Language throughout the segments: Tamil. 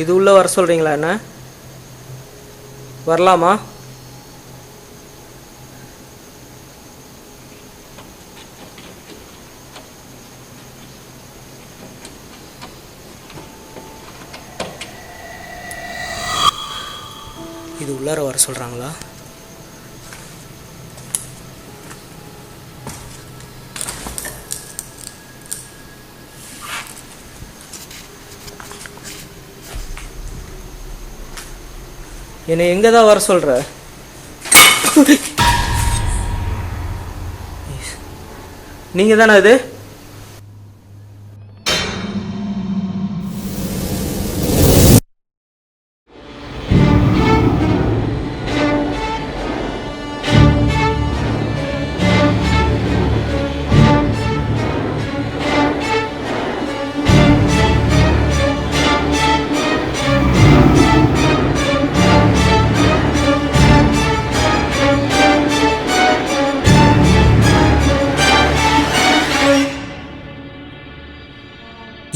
இது உள்ளே வர சொல்கிறீங்களா? என்ன வரலாமா? இது உள்ளார வர சொல்கிறாங்களா? என்னை எங்கே தான் வர சொல்கிற? நீங்கள் தானே அது?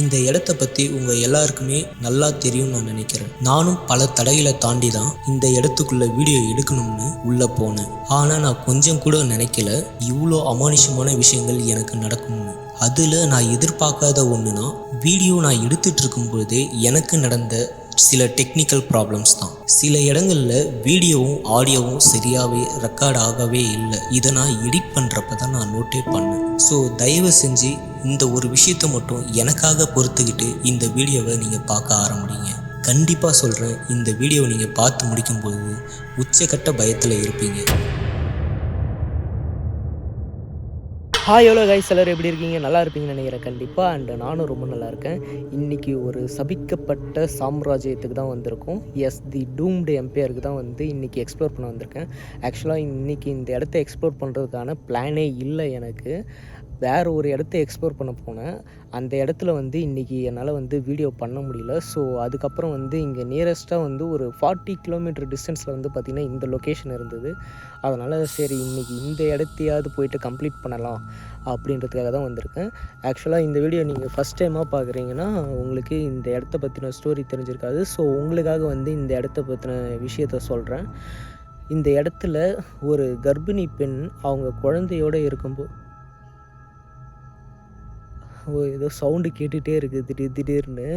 இந்த இடத்த பற்றி உங்கள் எல்லாருக்குமே நல்லா தெரியும்னு நான் நினைக்கிறேன். நானும் பல தடைகளை தாண்டி தான் இந்த இடத்துக்குள்ள வீடியோ எடுக்கணும்னு உள்ளே போனேன். ஆனால் நான் கொஞ்சம் கூட நினைக்கல இவ்வளோ அமானுஷமான விஷயங்கள் எனக்கு நடக்கும்னு. அதில் நான் எதிர்பார்க்காத ஒன்றுனா, வீடியோ நான் எடுத்துகிட்டு இருக்கும் பொழுதே எனக்கு நடந்த சில டெக்னிக்கல் ப்ராப்ளம்ஸ் தான். சில இடங்களில் வீடியோவும் ஆடியோவும் சரியாகவே ரெக்கார்ட் ஆகவே இல்லை. இதை நான் எடிட் பண்ணுறப்ப தான் நான் நோட்டே பண்ணேன். ஸோ தயவு செஞ்சு இந்த ஒரு விஷயத்தை மட்டும் எனக்காக பொறுத்துக்கிட்டு இந்த வீடியோவை நீங்கள் பார்க்க ஆரம்பிங்க. கண்டிப்பாக சொல்கிறேன், இந்த வீடியோவை நீங்கள் பார்த்து முடிக்கும்போது உச்சக்கட்ட பயத்தில் இருப்பீங்க. ஹாய் எவ்வளோ கைஸ், எல்லோரும் எப்படி இருக்கீங்க? நல்லா இருப்பீங்கன்னு நினைக்கிறேன் கண்டிப்பாக. அண்ட் நானும் ரொம்ப நல்லா இருக்கேன். இன்றைக்கி ஒரு சபிக்கப்பட்ட சாம்ராஜ்யத்துக்கு தான் வந்திருக்கோம். எஸ், தி டூம்டு எம்பையருக்கு தான் இன்றைக்கி எக்ஸ்ப்ளோர் பண்ண வந்திருக்கேன். ஆக்சுவலாக இன்றைக்கி இந்த இடத்த எக்ஸ்ப்ளோர் பண்ணுறதுக்கான பிளானே இல்லை எனக்கு. வேறு ஒரு இடத்த எக்ஸ்ப்ளோர் பண்ண போனேன். அந்த இடத்துல இன்றைக்கி என்னால் வீடியோ பண்ண முடியல. ஸோ அதுக்கப்புறம் இங்கே நியரஸ்ட்டாக ஒரு 40 கிலோமீட்டர் டிஸ்டன்ஸில் பார்த்திங்கன்னா இந்த லொக்கேஷன் இருந்தது. அதனால் சரி, இன்றைக்கி இந்த இடத்தையாவது போயிட்டு கம்ப்ளீட் பண்ணலாம் அப்படின்றதுக்காக தான் வந்திருக்கேன். ஆக்சுவலாக இந்த வீடியோ நீங்கள் ஃபஸ்ட் டைமாக பார்க்குறீங்கன்னா உங்களுக்கு இந்த இடத்த பற்றின ஸ்டோரி தெரிஞ்சிருக்காது. ஸோ உங்களுக்காக இந்த இடத்த பற்றின விஷயத்த சொல்கிறேன். இந்த இடத்துல ஒரு கர்ப்பிணி பெண் அவங்க குழந்தையோடு இருக்கும்போது ஏதோ சவுண்டு கேட்டுகிட்டே இருக்குது திடீர்னு.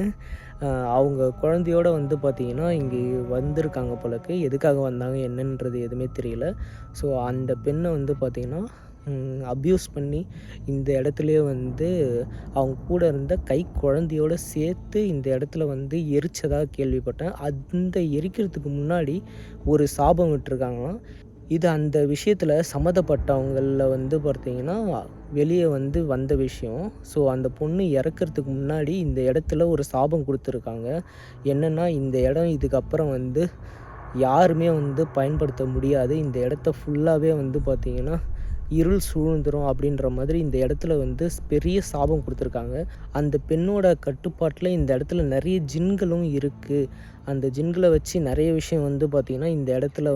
அவங்க குழந்தையோடு பார்த்திங்கன்னா இங்கே வந்திருக்காங்க போலக்கு. எதுக்காக வந்தாங்க என்னன்றது எதுவுமே தெரியல. ஸோ அந்த பெண்ணை பார்த்திங்கன்னா அப்யூஸ் பண்ணி இந்த இடத்துலையே அவங்க கூட இருந்த குழந்தையோடு சேர்த்து இந்த இடத்துல எரிச்சதாக கேள்விப்பட்டேன். அந்த எரிக்கிறதுக்கு முன்னாடி ஒரு சாபம் விட்டுருக்காங்களாம். இது அந்த விஷயத்தில் சம்மந்தப்பட்டவங்களில் பார்த்திங்கன்னா வெளியே வந்த விஷயம். ஸோ அந்த பொண்ணு இறக்கிறதுக்கு முன்னாடி இந்த இடத்துல ஒரு சாபம் கொடுத்துருக்காங்க. என்னென்னா, இந்த இடம் இதுக்கப்புறம் யாருமே பயன்படுத்த முடியாது. இந்த இடத்த ஃபுல்லாகவே பார்த்திங்கன்னா இருள் சூழ்ந்துடும் அப்படின்ற மாதிரி இந்த இடத்துல பெரிய சாபம் கொடுத்துருக்காங்க. அந்த பெண்ணோட கட்டுப்பாட்டில் இந்த இடத்துல நிறைய ஜின்களும் இருக்குது. அந்த ஜின்களை வச்சு நிறைய விஷயம் பார்த்திங்கன்னா இந்த இடத்துல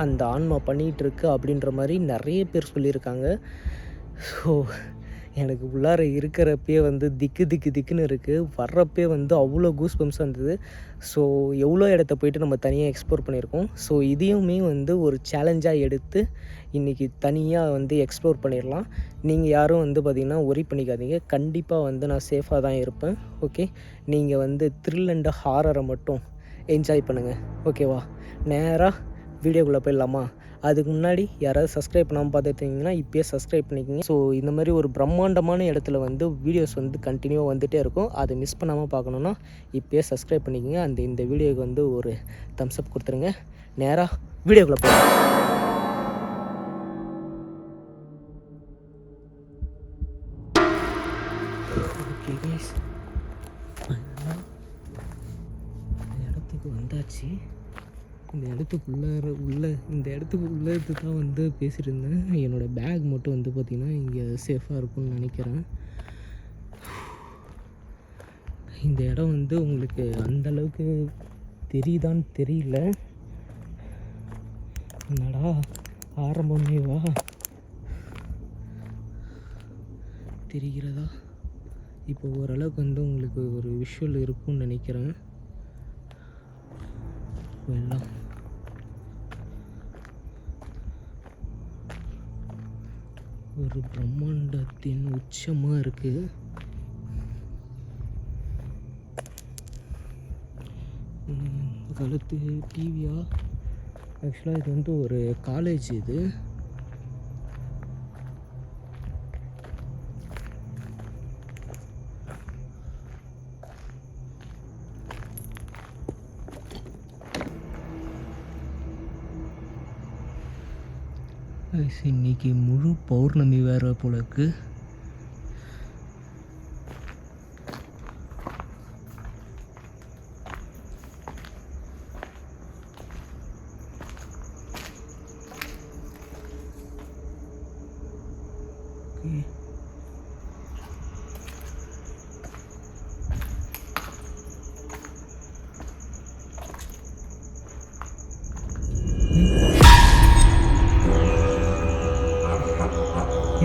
அந்த ஆன்மா பண்ணிகிட்ருக்கு அப்படின்ற மாதிரி நிறைய பேர் சொல்லியிருக்காங்க. ஸோ எனக்கு உள்ளார இருக்கிறப்பே திக்கு திக்கு திக்குன்னு இருக்குது. வர்றப்பே அவ்வளோ கூஸ் பம்ப்ஸ் வந்தது. ஸோ எவ்வளோ இடத்த போயிட்டு நம்ம தனியாக எக்ஸ்ப்ளோர் பண்ணியிருக்கோம். ஸோ இதையுமே ஒரு சேலஞ்சாக எடுத்து இன்றைக்கி தனியாக எக்ஸ்ப்ளோர் பண்ணிடலாம். நீங்கள் யாரும் பார்த்திங்கன்னா ஒரி பண்ணிக்காதீங்க. கண்டிப்பாக நான் சேஃபாக தான் இருப்பேன். ஓகே, நீங்கள் த்ரில் அண்ட் ஹாரரை மட்டும் என்ஜாய் பண்ணுங்கள். ஓகேவா? நேராக வீடியோக்குள்ளே போயிடலாமா? அதுக்கு முன்னாடி யாராவது சப்ஸ்கிரைப் பண்ணாமல் பார்த்துட்டிங்கன்னா இப்போயே சப்ஸ்கிரைப் பண்ணிக்கோங்க. ஸோ இந்த மாதிரி ஒரு பிரம்மாண்டமான இடத்துல வீடியோஸ் கண்டினியூவாக வந்துகிட்டே இருக்கும். அதை மிஸ் பண்ணாமல் பார்க்கணுன்னா இப்போயே சப்ஸ்கிரைப் பண்ணிக்கோங்க. இந்த வீடியோவுக்கு ஒரு தம்ஸ் அப் கொடுத்துருங்க. நேராக வீடியோக்குள்ளே போகலாம். ஓகே கைஸ், இந்த இடத்துக்கு வந்தாச்சு. இந்த இடத்துக்குள்ளே தான் பேசிகிட்டு இருந்தேன். என்னோடய பேக் மட்டும் பார்த்திங்கன்னா இங்கே சேஃபாக இருக்கும்னு நினைக்கிறேன். இந்த இடம் உங்களுக்கு அந்தளவுக்கு தெரியுதான்னு தெரியல. என்னடா ஆரம்பமே வா, தெரிகிறதா? இப்போ ஓரளவுக்கு உங்களுக்கு ஒரு விஷுவல் இருக்கும்னு நினைக்கிறேன். போயிடலாம். ஒரு பிரம்மாண்டத்தின் உச்சமாக இருக்குது. காலத்து டிவியா? ஆக்சுவலாக இது வந்து ஒரு காலேஜ். இது இன்னைக்கு முழு பௌர்ணமி வேறு போல இருக்கு.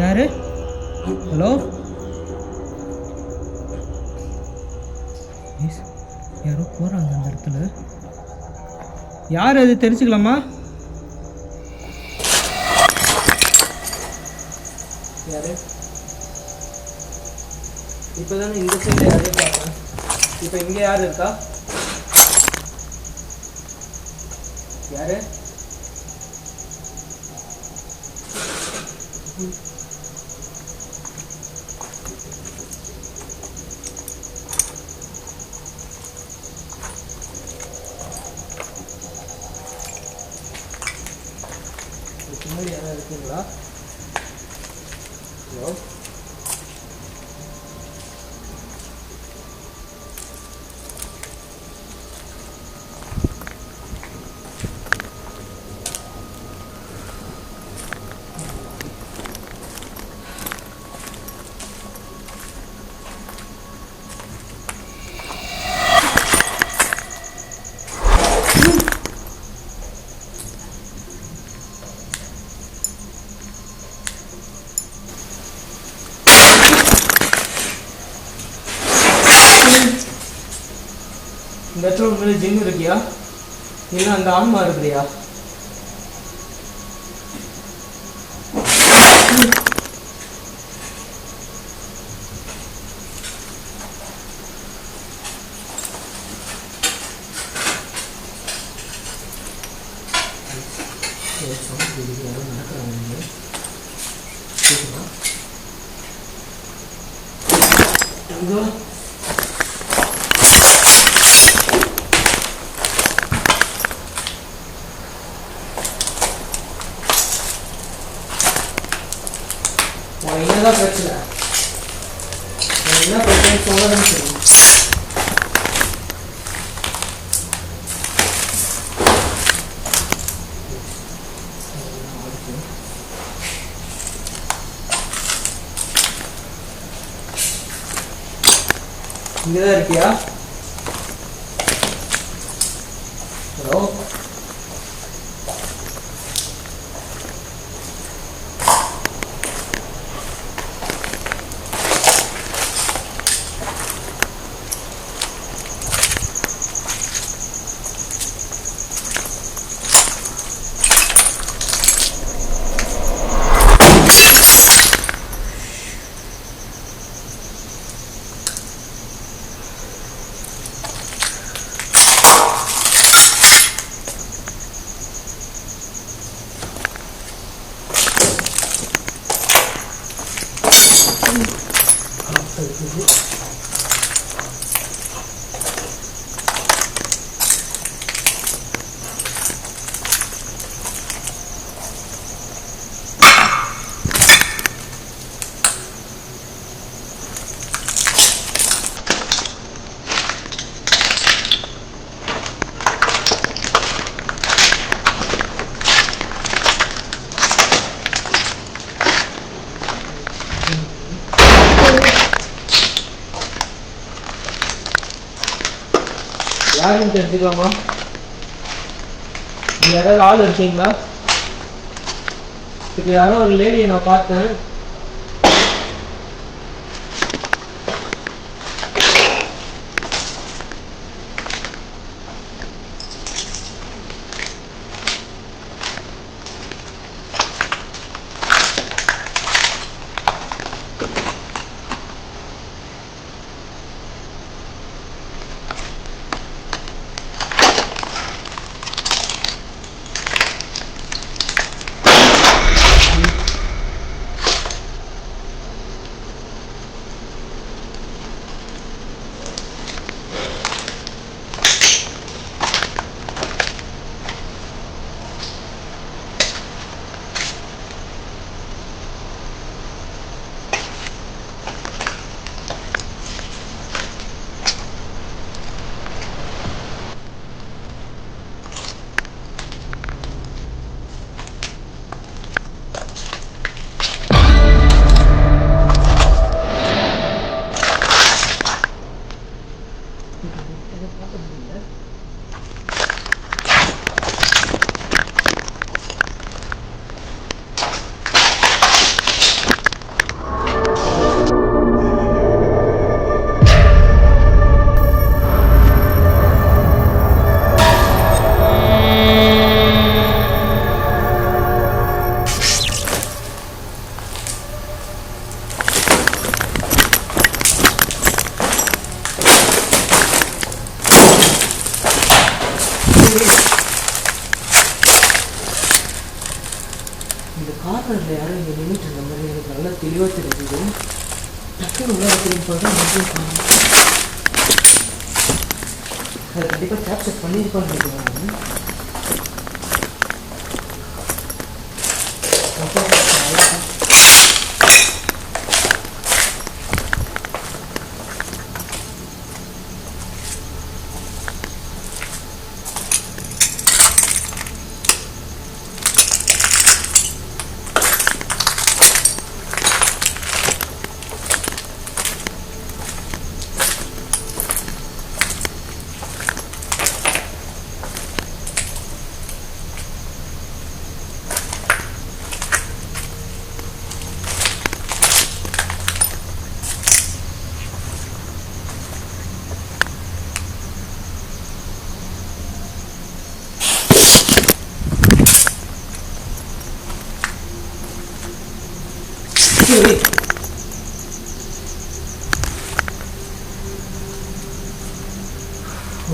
யாரு? ஹலோ, யாரோ போகிறாங்க அந்த இடத்துல. யார் அது தெரிஞ்சுக்கலாமா? யாரு? இப்போ தானே இந்த சைடு யாரே பார்த்தேன். இப்போ இங்கே யார் இருக்கா? யாரு? பின்னாடி யாராவது இருக்கீங்களா? ஹலோ, இந்த இடத்துல உண்மையிலே ஜிம் இருக்கியா? இல்லை அந்த ஆன்மா இருக்குறியா? இதோ என்னதான் பிரச்சனை? என்ன பிரச்சனை சொல்லதான் தெரியும். இங்கதான் இருக்கியா? ஹலோ, யாருன்னு தெரிஞ்சுக்கலாமா? இங்க யாராவது ஆள் இருக்கீங்களா? இப்போ யாரோ ஒரு லேடியை நான் பார்த்தேன். இதை பார்க்க முடியல. இந்த கார்னரில் யாரும் இங்கே நின்றுட்டு இருந்த மாதிரி எனக்கு நல்லா தெளிவாக தெரிஞ்சுது. டக்குனு உள்ள திரும்பி பார்த்தா அதை கண்டிப்பாக கேப்சர் பண்ணியிருப்பான்னு நினைக்கிறேன்.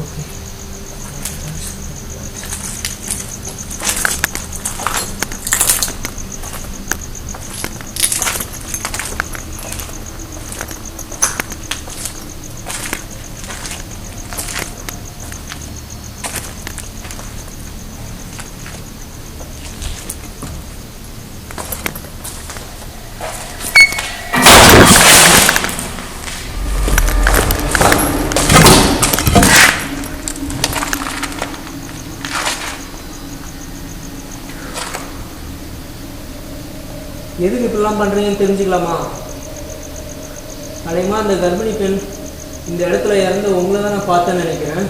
ஓகே, எதுக்கு இப்படிலாம் பண்ணுறீங்கன்னு தெரிஞ்சுக்கலாமா? அதேமா அந்த கர்ப்பிணி பெண் இந்த இடத்துல இறந்து உங்களை தான் நான் பார்த்தேன்னு நினைக்கிறேன்.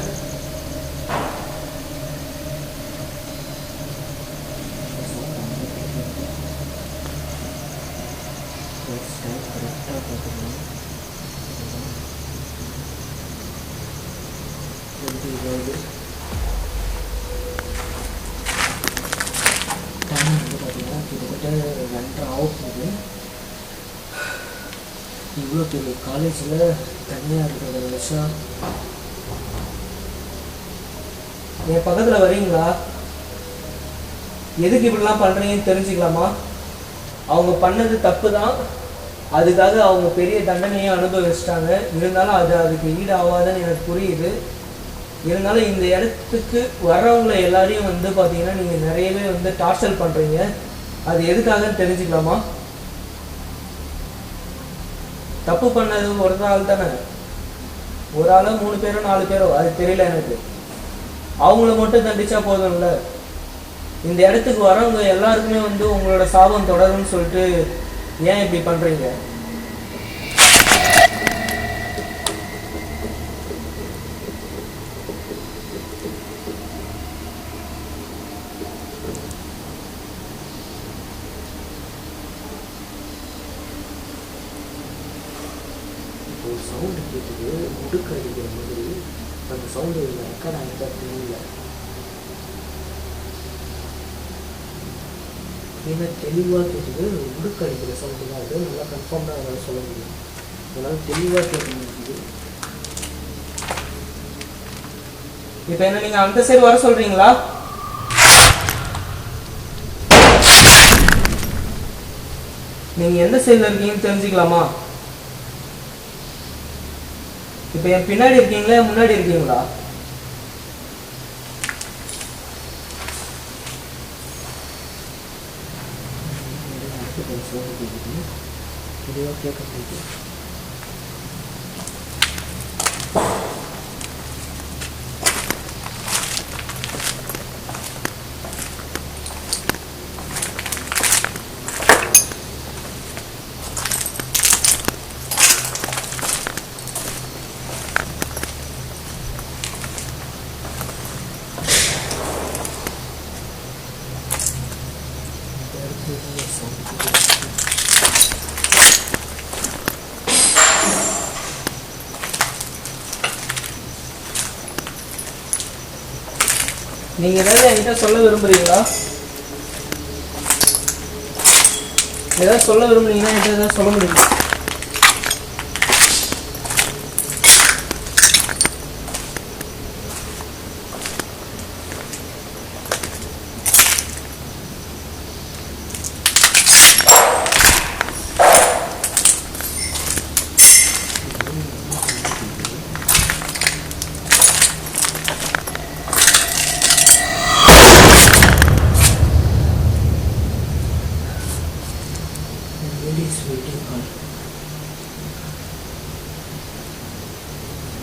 கிட்டத்தட்ட 2:30 ஆகுது. இவ்வளோ பெரிய காலேஜில் தனியாக இருக்கிறத நினச்சா என் பக்கத்தில் வரீங்களா? எதுக்கு இப்படிலாம் பண்ணுறீங்கன்னு தெரிஞ்சுக்கலாமா? அவங்க பண்ணது தப்பு தான், அதுக்காக அவங்க பெரிய தண்டனையை அனுபவிச்சிட்டாங்க. இருந்தாலும் அதுக்கு ஈடு ஆகாதுன்னு எனக்கு புரியுது. இருந்தாலும் இந்த இடத்துக்கு வர்றவங்களை எல்லாரையும் பார்த்தீங்கன்னா நீங்கள் நிறையவே டார்ச்சர் பண்ணுறீங்க. அது எதுக்காகன்னு தெரிஞ்சுக்கலாமா? தப்பு பண்ணது ஒரு ஆள் தானே, ஒரு ஆளோ 3 பேரோ 4 பேரோ அது தெரியல எனக்கு. அவங்கள மட்டும் தண்டிச்சா போதும்ல. இந்த இடத்துக்கு வரவங்க எல்லாருக்குமே உங்களோட சாபம் தொடரும்னு சொல்லிட்டு ஏன் இப்படி பண்ணுறீங்க? ஒரு சவுண்டு கேட்டுது, முடுக்க அடிக்கிற மாதிரி. அந்த சவுண்டு ரெக்கார்ட் ஆகிட்டா தெரியல. ஏன்னா தெளிவாக கேட்டுது, முடுக்க அடிக்கிற சவுண்டு தான் அது. நல்லா கன்ஃபார்மாக அதனால் சொல்ல முடியும். அதனால் தெளிவாக கேட்க முடியுது. இப்போ என்ன நீங்கள் அந்த சைடு வர சொல்கிறீங்களா? நீங்கள் எந்த சைடில் இருக்கீங்கன்னு தெரிஞ்சுக்கலாமா? இப்போ என் பின்னாடி இருக்கீங்களா முன்னாடி இருக்கீங்களா? தெளிவாக கேட்க முடியுது. நீங்கள் ஏதாவது என்கிட்ட சொல்ல விரும்புகிறீங்களா? ஏதாவது சொல்ல விரும்புனீங்கன்னா என்கிட்ட ஏதாவது சொல்ல முடியுமா?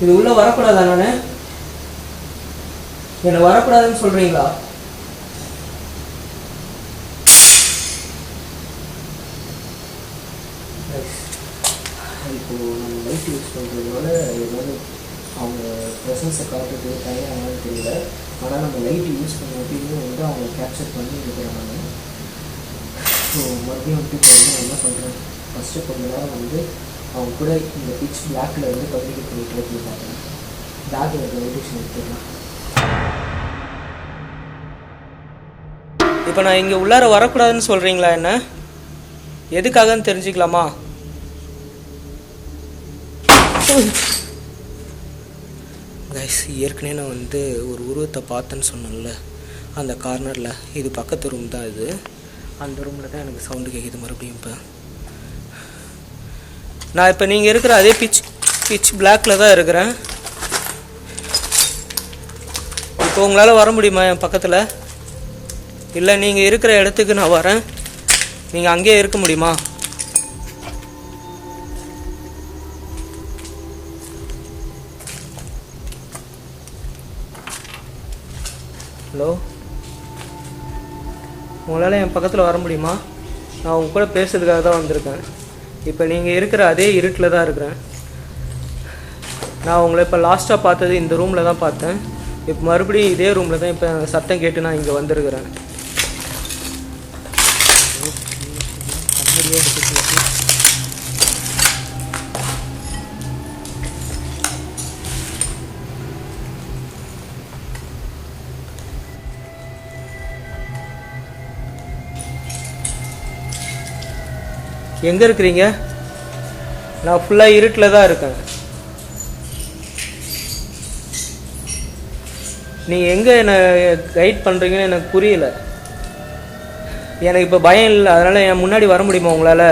இது உள்ள வரக்கூடாதா? நானு என்ன வரக்கூடாதுன்னு சொல்றீங்களா? இப்போ நம்ம லைட் யூஸ் பண்ணுறதுனால ஏதாவது அவங்க ப்ரெசன்ஸை காட்டுறது தயாரானாலும் தெரியல. ஆனால் நம்ம லைட் யூஸ் பண்ண வந்து அவங்க கேப்சர் பண்ணி இருக்கிறாங்க. ஸோ மறுபடியும் வந்து இப்போ வந்து நான் என்ன பண்ணுறேன், ஃபஸ்ட்டு கொஞ்ச நேரம் வந்து அவங்க கூட இந்த பிச் பிளாக்கில் வந்து கம்யூனிகேட் பண்ணி ட்ரை பண்ணி பார்த்தேன். பேக்கில் இருக்க லைட்டேஷன் எடுத்துக்கலாம். இப்போ நான் இங்கே உள்ளார வரக்கூடாதுன்னு சொல்கிறீங்களா? என்ன எதுக்காகன்னு தெரிஞ்சுக்கலாமா? கைஸ், ஏற்கனவே நான் வந்து ஒரு உருவத்தை பார்த்தேன்னு சொன்னேன்ல அந்த கார்னரில், இது பக்கத்து ரூம் தான். இது அந்த ரூமில் தான் எனக்கு சவுண்டு கேட்குது மறுபடியும். இப்போ நான் இப்போ நீங்கள் இருக்கிற அதே பிச் பிளாக்கில் தான் இருக்கிறேன். இப்போ உங்களால் வர முடியுமா என் பக்கத்தில்? இல்லை நீங்கள் இருக்கிற இடத்துக்கு நான் வரேன், நீங்கள் அங்கேயே இருக்க முடியுமா? ஹலோ, உங்களால் என் பக்கத்தில் வர முடியுமா? நான் உங்க கூட பேசுறதுக்காக தான் வந்திருக்கேன். இப்போ நீங்கள் இருக்கிற அதே இருட்டில் தான் இருக்கிறேன். நான் உங்களை இப்போ லாஸ்ட்டாக பார்த்தது இந்த ரூமில் தான் பார்த்தேன். இப்போ மறுபடியும் இதே ரூமில் தான் இப்போ சத்தம் கேட்டு நான் இங்கே வந்திருக்கிறேன். எங்கே இருக்கிறீங்க? நான் ஃபுல்லாக இருட்டில் தான் இருக்கேன். நீங்கள் எங்கே என்னை கைட் பண்ணுறீங்கன்னு எனக்கு புரியல. எனக்கு இப்போ பயம் இல்லை, அதனால் என் முன்னாடி வர முடியுமா உங்களால்?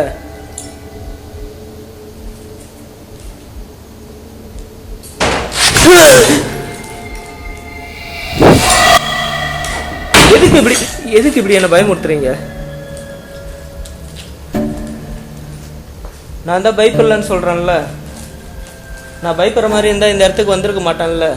எதுக்கு இப்படி என்னை பயமுறுத்துறீங்க? நான் தான் பயப்படலன்னு சொல்கிறேன்ல. நான் பயப்படுற மாதிரி இருந்தால் இந்த இடத்துக்கு வந்திருக்க மாட்டேன்ல.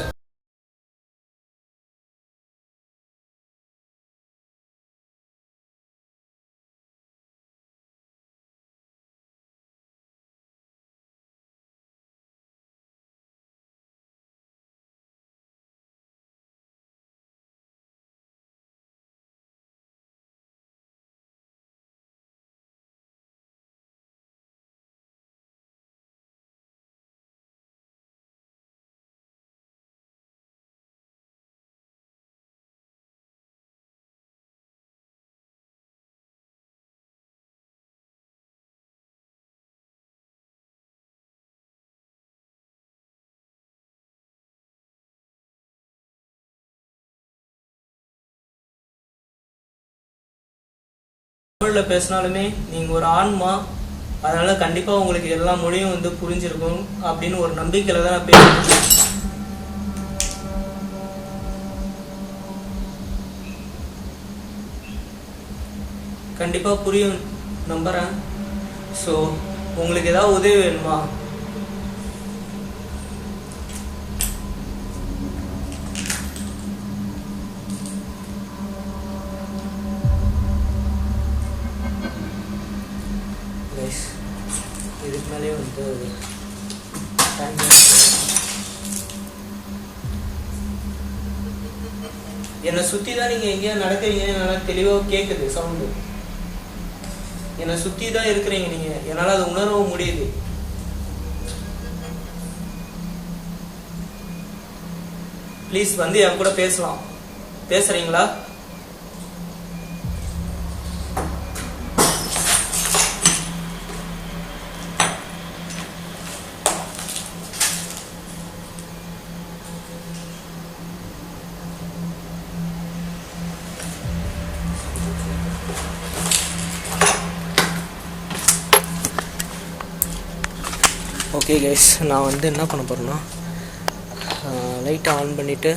தமிழில் பேசினாலுமே நீங்கள் ஒரு ஆன்மா, அதனால் கண்டிப்பாக உங்களுக்கு எல்லா மொழியும் வந்து புரிஞ்சிருக்கும் அப்படின்னு ஒரு நம்பிக்கையில் தான் நான் பேசுகிறேன். கண்டிப்பாக புரியும் நம்புகிறேன். ஸோ உங்களுக்கு ஏதாவது உதவி வேணுமா? இதுக்கு மேலே வந்து என்னை சுற்றி தான் நீங்கள் எங்கேயா நடக்கிறீங்கன்னு என்னால் தெளிவாக கேட்குது சவுண்டு. என்னை சுற்றி தான் இருக்கிறீங்க நீங்கள், என்னால் அதை உணரவும் முடியுது. ப்ளீஸ் வந்து என் கூட பேசலாம். பேசுறீங்களா? ஓகே கைஸ், நான் வந்து என்ன பண்ண போகிறேன்னா லைட்டை ஆன் பண்ணிவிட்டு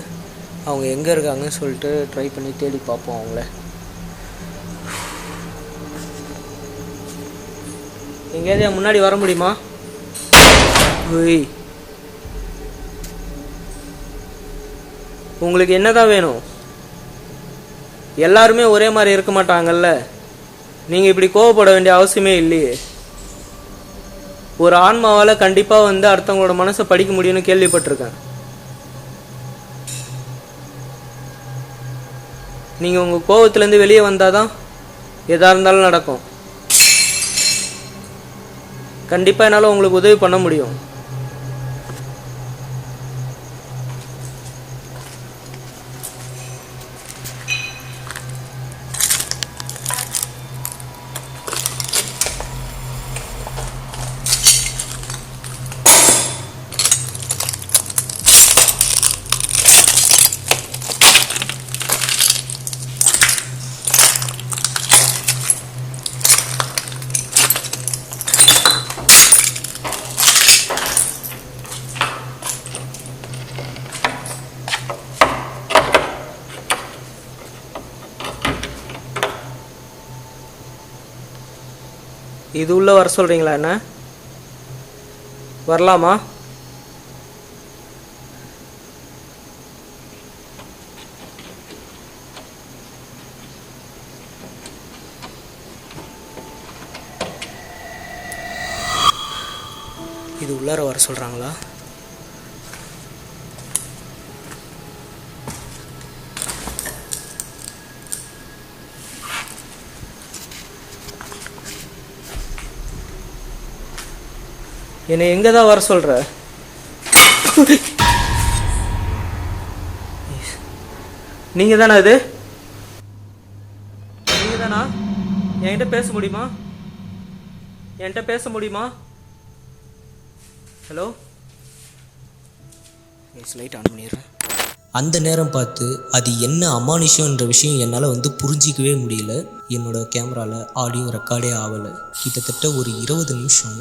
அவங்க எங்கே இருக்காங்கன்னு சொல்லிட்டு ட்ரை பண்ணி தேடி பார்ப்போம் அவங்கள. எங்கேயாவது முன்னாடி வர முடியுமா? ஓய், உங்களுக்கு என்னதான் வேணும்? எல்லாருமே ஒரே மாதிரி இருக்க மாட்டாங்கல்ல. நீங்கள் இப்படி கோவப்பட வேண்டிய அவசியமே இல்லையே. ஒரு ஆன்மாவால் கண்டிப்பாக வந்து அடுத்தவங்களோட மனசை படிக்க முடியும்னு கேள்விப்பட்டிருக்கேன். நீங்கள் உங்கள் கோவத்துலேருந்து வெளியே வந்தால் தான் எதாக இருந்தாலும் நடக்கும். கண்டிப்பாக என்னால் உங்களுக்கு உதவி பண்ண முடியும். இது உள்ள வர சொல்கிறீங்களா? என்ன வரலாமா? இது உள்ளார வர சொல்கிறாங்களா? என்னை எங்கே தான் வர சொல்கிற? நீங்கள் தானே அது? நீங்கள் தானா? என்கிட்ட பேச முடியுமா? என்கிட்ட பேச முடியுமா? ஹலோ, லைட் ஆன் பண்ணிடுறேன். அந்த நேரம் பார்த்து அது என்ன அமானுஷன்ற விஷயம் என்னால் வந்து புரிஞ்சிக்கவே முடியல. என்னோடய கேமராவில் ஆடியோ ரெக்கார்டே ஆகலை. கிட்டத்தட்ட ஒரு 20 நிமிஷம்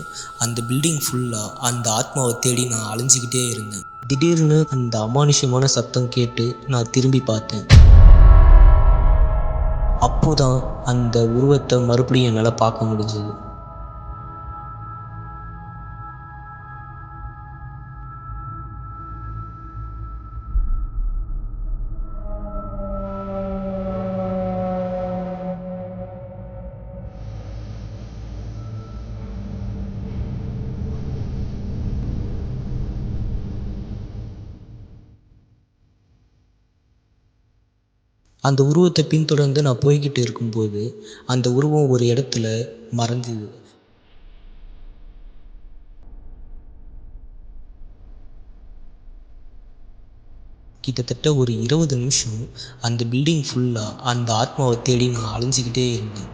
அந்த பில்டிங் ஃபுல்லாக அந்த ஆத்மாவை தேடி நான் அலைஞ்சிக்கிட்டே இருந்தேன். திடீர்னு அந்த அமானுஷமான சத்தம் கேட்டு நான் திரும்பி பார்த்தேன். அப்போதான் அந்த உருவத்தை மறுபடியும் என்னால் பார்க்க முடிஞ்சது. அந்த உருவத்தை பின்தொடர்ந்து நான் போய்கிட்டு இருக்கும்போது அந்த உருவம் ஒரு இடத்துல மறைஞ்சுது. கிட்டத்தட்ட ஒரு 20 நிமிஷம் அந்த பில்டிங் ஃபுல்லாக அந்த ஆத்மாவை தேடி நான் அலைஞ்சிக்கிட்டே இருந்தேன்.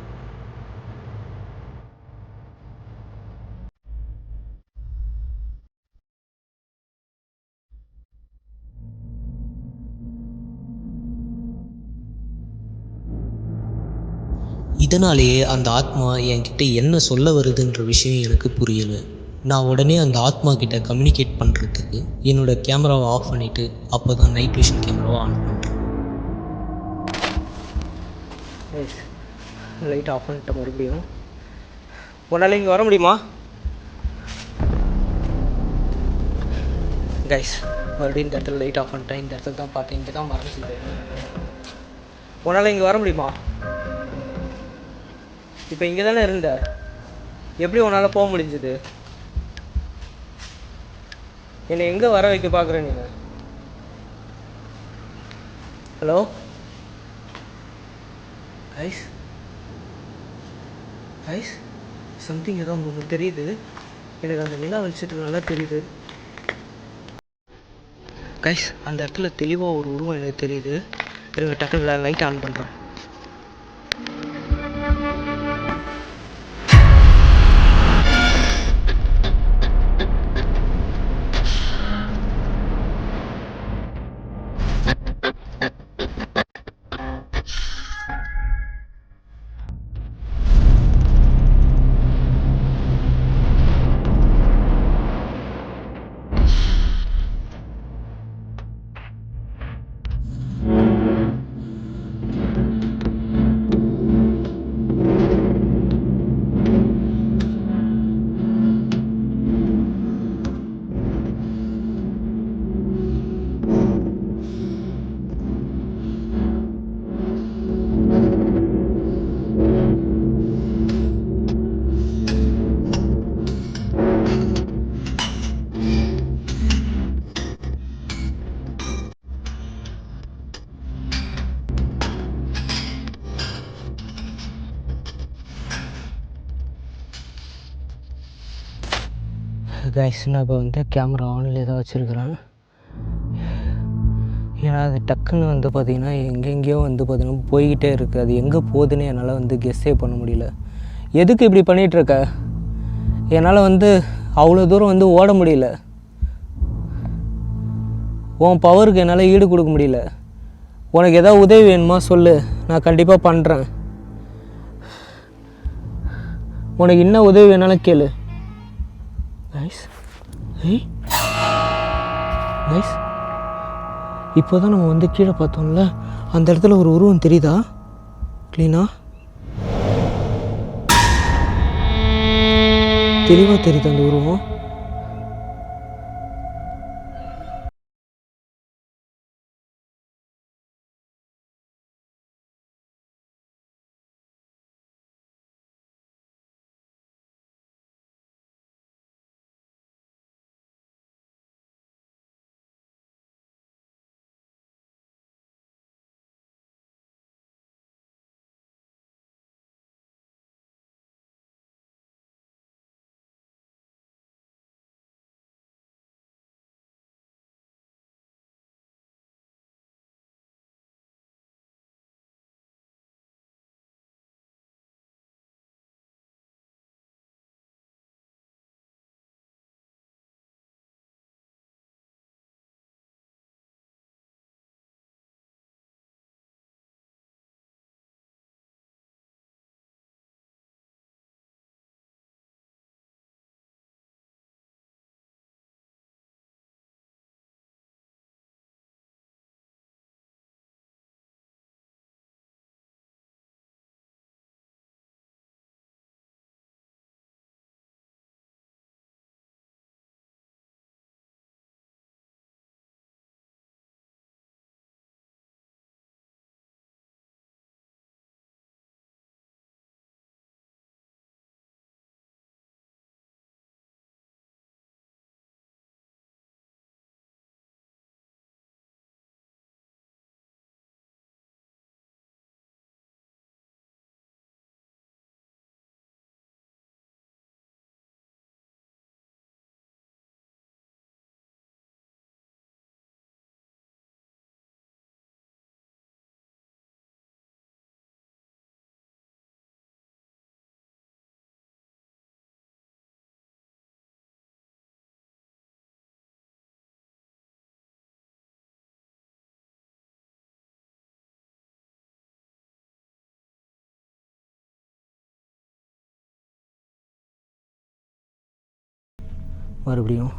இதனாலேயே அந்த ஆத்மா என்கிட்ட என்ன சொல்ல வருதுன்ற விஷயம் எனக்கு புரியலை. நான் உடனே அந்த ஆத்மா கிட்ட கம்யூனிகேட் பண்ணுறதுக்கு என்னோடய கேமராவை ஆஃப் பண்ணிவிட்டு அப்போ தான் நைட் விஷன் கேமராவை ஆன் பண்ணுறேன். லைட் ஆஃப் பண்ணிட்ட மறுபடியும். உன்னால் இங்கே வர முடியுமா? கைஸ், மறுபடியும் இந்த இடத்துல லைட் ஆஃப் பண்ணிட்டேன். இந்த இடத்துல தான் பார்த்தேன். இங்கே தான் மறைஞ்சிது. உன்னால் இங்கே வர முடியுமா? இப்போ இங்கே தானே இருந்த, எப்படி உன்னால் போக முடிஞ்சது? என்னை எங்கே வர வைக்க பார்க்குற நீங்கள்? ஹலோ ஐஸ், ஐஸ், சம்திங் ஏதோ உங்களுக்கு தெரியுது. எனக்கு அந்த நிலா வெளிச்சத்துக்கு நல்லா தெரியுது. கைஸ், அந்த இடத்துல தெளிவாக ஒரு உருவம் எனக்கு தெரியுது. டக்குன்னு லைட் ஆன் பண்ணுறேன். கைஸ், நான் இப்போ வந்து கேமரா ஆன்லேயே தான் வச்சுருக்கிறேன். ஏன்னா அது டக்குன்னு வந்து பார்த்திங்கன்னா எங்கெங்கேயோ வந்து பார்த்திங்கன்னா போய்கிட்டே இருக்குது. அது எங்கே போகுதுன்னு என்னால் வந்து கெஸ்ஸே பண்ண முடியல. எதுக்கு இப்படி பண்ணிகிட்ருக்க? என்னால் வந்து அவ்வளோ தூரம் வந்து ஓட முடியல. உன் பவருக்கு என்னால் ஈடு கொடுக்க முடியல. உனக்கு எதாவது உதவி வேணுமா சொல்லு, நான் கண்டிப்பாக பண்ணுறேன். உனக்கு என்ன உதவி வேணாலும் கேளு. கைஸ், கைஸ், இப்போ தான் நம்ம வந்து கீழே பார்த்தோம்ல, அந்த இடத்துல ஒரு உருவம் தெரியுதா க்ளீனாக? தெளிவாக தெரியுது அந்த உருவம். மறுபடியும்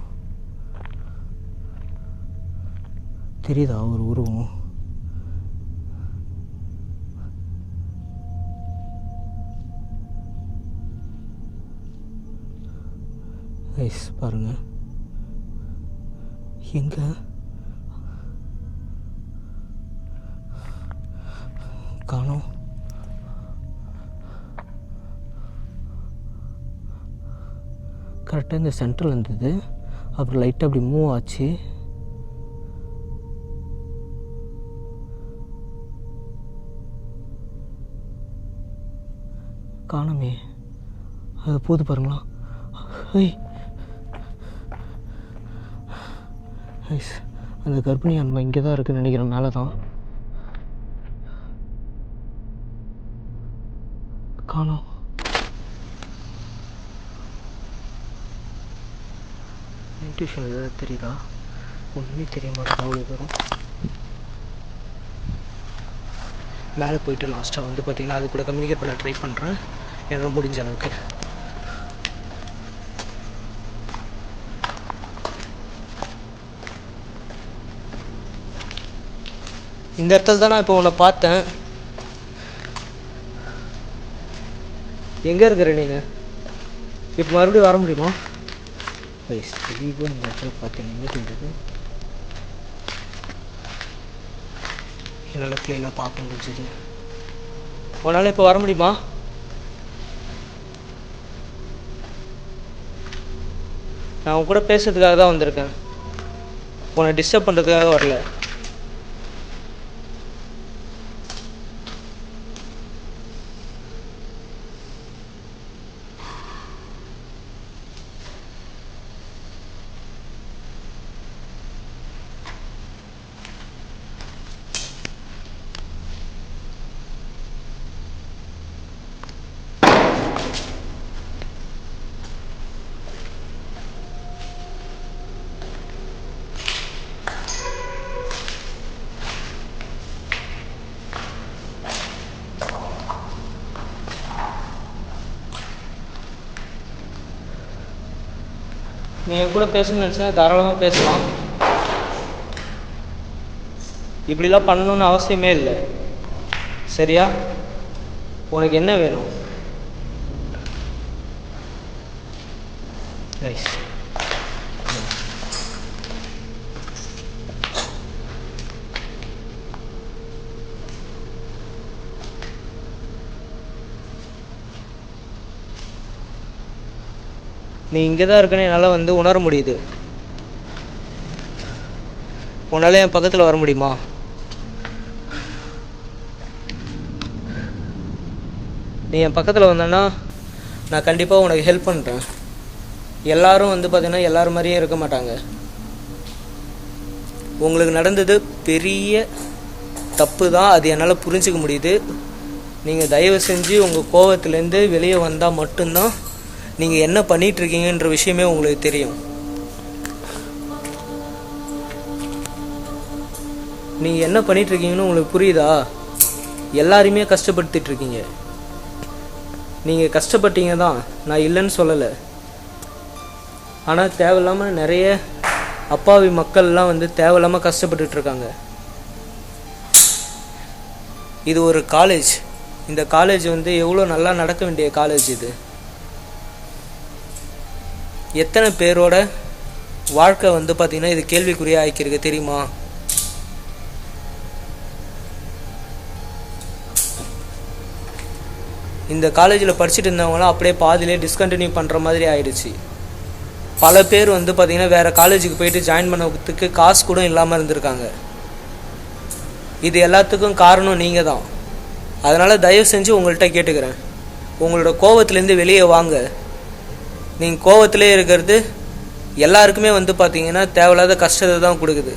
தெரியுதா ஒரு உருவம்? ஐஸ் பாருங்க, எங்க காணோம். கரெக்டாக இந்த சென்டரில் இருந்தது, அப்புறம் லைட்டாக அப்படி மூவ் ஆச்சு. காணோமே, அது போது பாருங்களா. ஐஸ், அந்த கர்ப்பிணி அன்பை இங்கே தான் இருக்குதுன்னு நினைக்கிறேன், மேலே தான். காணோம். இன்ட்யூஷன் ஏதாவது தெரியுதா? ஒன்றுமே தெரிய மாட்டேங்குது அவ்வளோ தூரம். மேலே போயிட்டு லாஸ்ட்டாக வந்து பார்த்திங்கன்னா அது கூட கம்யூனிகேட் பண்ண ட்ரை பண்ணுறேன் என்னால் முடிஞ்ச அளவுக்கு. இந்த இடத்துல தான் நான் இப்போ உன்னை பார்த்தேன். எங்கே இருக்கிற நீங்கள்? இப்போ மறுபடியும் வர முடியுமா? தெளிவாக இந்த இடத்துல பார்த்தீங்க எங்கே தெரிஞ்சது என்னால் கிளீனாக பார்க்க முடிஞ்சது. உன்னால் இப்போ வர முடியுமா? நான் உன் கூட பேசுறதுக்காக தான் வந்திருக்கேன், உன்னை டிஸ்டர்ப் பண்ணுறதுக்காக வரல. நீ என் கூட பேசணும்னு நினச்சா தாராளமாக பேசலாம். இப்படிலாம் பண்ணணும்னு அவசியமே இல்லை, சரியா? உனக்கு என்ன வேணும்? ரைஸ் நீ இங்கே தான் இருக்கன்னு என்னால் வந்து உணர முடியுது. உன்னால் என் பக்கத்தில் வர முடியுமா? நீ என் பக்கத்தில் வந்தேன்னா நான் கண்டிப்பாக உனக்கு ஹெல்ப் பண்ணுறேன். எல்லாரும் வந்து பார்த்தீங்கன்னா எல்லாரும் மாதிரியே இருக்க மாட்டாங்க. உங்களுக்கு நடந்தது பெரிய தப்பு தான், அது என்னால் புரிஞ்சிக்க முடியுது. நீங்கள் தயவு செஞ்சு உங்கள் கோவத்துலேருந்து வெளியே வந்தால் மட்டும்தான் நீங்கள் என்ன பண்ணிகிட்ருக்கீங்கன்ற விஷயமே உங்களுக்கு தெரியும். நீங்கள் என்ன பண்ணிகிட்ருக்கீங்கன்னு உங்களுக்கு புரியுதா? எல்லாரையுமே கஷ்டப்படுத்திகிட்ருக்கீங்க. நீங்கள் கஷ்டப்பட்டீங்க தான், நான் இல்லைன்னு சொல்லலை. ஆனால் தேவையில்லாமல் நிறைய அப்பாவி மக்கள்லாம் வந்து தேவையில்லாமல் கஷ்டப்பட்டுட்ருக்காங்க. இது ஒரு காலேஜ். இந்த காலேஜ் வந்து எவ்வளோ நல்லா நடக்க வேண்டிய காலேஜ். இது எத்தனை பேரோட வாழ்க்கை வந்து பார்த்திங்கன்னா இது கேள்விக்குறியாக ஆக்கியிருக்கு தெரியுமா? இந்த காலேஜில் படிச்சுட்டு இருந்தவங்களாம் அப்படியே பாதியிலே டிஸ்கண்டினியூ பண்ணுற மாதிரி ஆயிடுச்சு. பல பேர் வந்து பார்த்திங்கன்னா வேறு காலேஜுக்கு போயிட்டு ஜாயின் பண்ணுறதுக்கு காசு கூட இல்லாமல் இருந்திருக்காங்க. இது எல்லாத்துக்கும் காரணம் நீங்கள் தான். அதனால் தயவு செஞ்சு உங்கள்கிட்ட கேட்டுக்கிறேன், உங்களோட கோவத்துலேருந்து வெளியே வாங்க. நீங்கள் கோவத்திலே இருக்கிறது எல்லாருக்குமே வந்து பார்த்திங்கன்னா தேவையில்லாத கஷ்டத்தை தான் கொடுக்குது.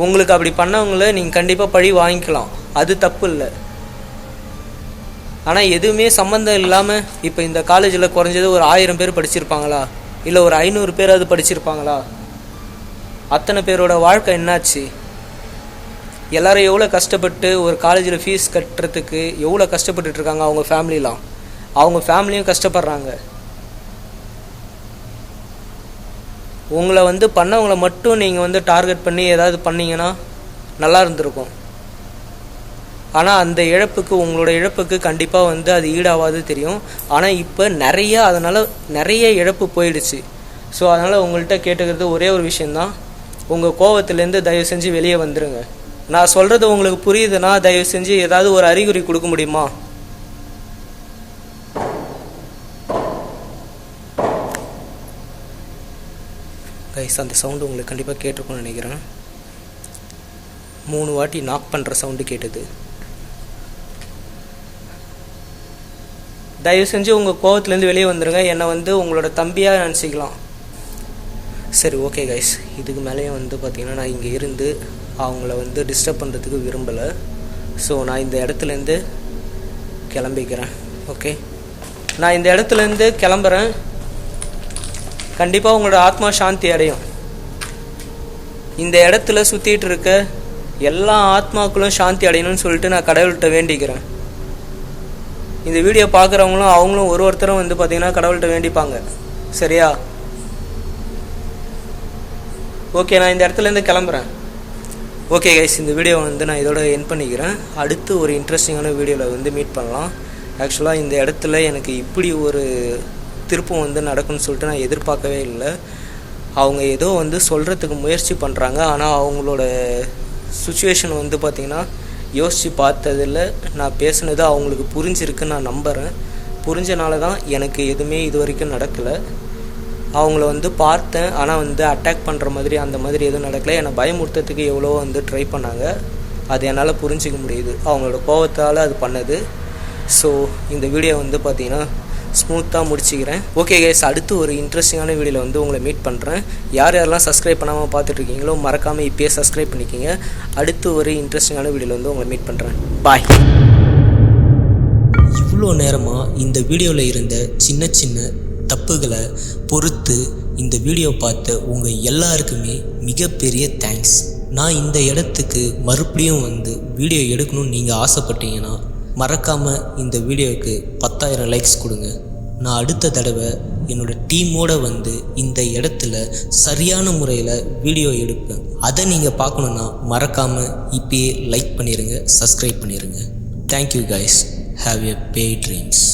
உங்களுக்கு அப்படி பண்ணவங்கள நீங்கள் கண்டிப்பாக பழி வாங்கிக்கலாம், அது தப்பு இல்லை. ஆனால் எதுவுமே சம்மந்தம் இல்லாமல் இப்போ இந்த காலேஜில் குறைஞ்சது ஒரு 1000 பேர் படிச்சிருப்பாங்களா, இல்லை ஒரு 500 பேராவது படிச்சிருப்பாங்களா? அத்தனை பேரோட வாழ்க்கை என்னாச்சு? எல்லோரும் எவ்வளோ கஷ்டப்பட்டு ஒரு காலேஜில் ஃபீஸ் கட்டுறதுக்கு எவ்வளோ கஷ்டப்பட்டுட்ருக்காங்க. அவங்க ஃபேமிலிலாம், அவங்க ஃபேமிலியும் கஷ்டப்படுறாங்க. உங்களை வந்து பண்ணவங்கள மட்டும் நீங்கள் வந்து டார்கெட் பண்ணி ஏதாவது பண்ணிங்கன்னா நல்லா இருந்திருக்கும். ஆனால் அந்த இழப்புக்கு, உங்களோட இழப்புக்கு கண்டிப்பாக வந்து அது ஈடாகாது தெரியும். ஆனால் இப்போ அதனால் நிறைய இழப்பு போயிடுச்சு. ஸோ அதனால் உங்கள்கிட்ட கேட்டுக்கிறது ஒரே ஒரு விஷயந்தான், உங்கள் கோவத்துலேருந்து தயவு செஞ்சு வெளியே வந்துடுங்க. நான் சொல்கிறது உங்களுக்கு புரியுதுன்னா தயவு செஞ்சு ஏதாவது ஒரு அறிகுறி கொடுக்க முடியுமா? கைஸ், அந்த சவுண்டு உங்களுக்கு கண்டிப்பாக கேட்டிருக்கும்னு நினைக்கிறேன். 3 வாட்டி நாக் பண்ணுற சவுண்டு கேட்டது. தயவு செஞ்சு உங்கள் கோவத்துலேருந்து வெளியே வந்துடுங்க. என்னை வந்து உங்களோட தம்பியாக நினச்சிக்கலாம். சரி, ஓகே கைஸ், இதுக்கு மேலேயும் வந்து பார்த்திங்கன்னா நான் இங்கே இருந்து அவங்கள வந்து டிஸ்டர்ப் பண்ணுறதுக்கு விரும்பலை. ஸோ நான் இந்த இடத்துலேருந்து கிளம்பிக்கிறேன். ஓகே, நான் இந்த இடத்துலேருந்து கிளம்புறேன். கண்டிப்பாக உங்களோட ஆத்மா சாந்தி அடையும். இந்த இடத்துல சுற்றிட்டு இருக்க எல்லா ஆத்மாக்களும் சாந்தி அடையணும்னு சொல்லிட்டு நான் கடவுள்கிட்ட வேண்டிக்கிறேன். இந்த வீடியோ பார்க்குறவங்களும் அவங்களும் ஒருத்தரும் வந்து பார்த்திங்கன்னா கடவுள்கிட்ட வேண்டிப்பாங்க. சரியா? ஓகே, நான் இந்த இடத்துலேருந்து கிளம்புறேன். ஓகே கைஸ், இந்த வீடியோ வந்து நான் இதோட எண்ட் பண்ணிக்கிறேன். அடுத்து ஒரு இன்ட்ரெஸ்டிங்கான வீடியோவில் வந்து மீட் பண்ணலாம். ஆக்சுவலாக இந்த இடத்துல எனக்கு இப்படி ஒரு திருப்பம் வந்து நடக்கும்னு சொல்லிட்டு நான் எதிர்பார்க்கவே இல்லை. அவங்க ஏதோ வந்து சொல்கிறதுக்கு முயற்சி பண்ணுறாங்க, ஆனால் அவங்களோட சுச்சுவேஷன் வந்து பார்த்திங்கன்னா யோசித்து பார்த்ததில் நான் பேசுனது அவங்களுக்கு புரிஞ்சிருக்குன்னு நான் நம்புகிறேன். புரிஞ்சனால தான் எனக்கு எதுவுமே இது வரைக்கும் நடக்கலை. அவங்கள வந்து பார்த்தேன், ஆனால் வந்து அட்டாக் பண்ணுற மாதிரி அந்த மாதிரி எதுவும் நடக்கலை. என்னை பயமுறுத்துறதுக்கு எவ்வளோ வந்து ட்ரை பண்ணாங்க. அது என்னால் புரிஞ்சிக்க முடியுது. அவங்களோட கோபத்தால் அது பண்ணது. ஸோ இந்த வீடியோ வந்து பார்த்திங்கன்னா ஸ்மூத்தாக முடிச்சுக்கிறேன். ஓகே கைஸ், அடுத்து ஒரு இன்ட்ரெஸ்டிங்கான வீடியோவில் வந்து உங்களை மீட் பண்ணுறேன். யாரெல்லாம் சப்ஸ்கிரைப் பண்ணாமல் பார்த்துட்ருக்கீங்களோ மறக்காமல் இப்போயே சப்ஸ்கிரைப் பண்ணிக்கிங்க. அடுத்து ஒரு இன்ட்ரெஸ்டிங்கான வீடியோவில் வந்து உங்களை மீட் பண்ணுறேன். பாய். இவ்வளோ நேரமாக இந்த வீடியோவில் இருந்த சின்ன சின்ன தப்புகளை பொறுத்து இந்த வீடியோ பார்த்த உங்கள் எல்லாருக்குமே மிகப்பெரிய தேங்க்ஸ். நான் இந்த இடத்துக்கு மறுபடியும் வந்து வீடியோ எடுக்கணும்னு நீங்கள் ஆசைப்பட்டீங்கன்னா மறக்காமல் இந்த வீடியோவுக்கு 10,000 லைக்ஸ் கொடுங்க. நான் அடுத்த தடவை என்னோடய டீமோடு வந்து இந்த இடத்துல சரியான முறையில் வீடியோ எடுப்பேன். அதை நீங்கள் பார்க்கணுன்னா மறக்காமல் இப்போயே லைக் பண்ணிடுங்க, சப்ஸ்கிரைப் பண்ணிடுங்க. Thank you guys. Have a pay dreams.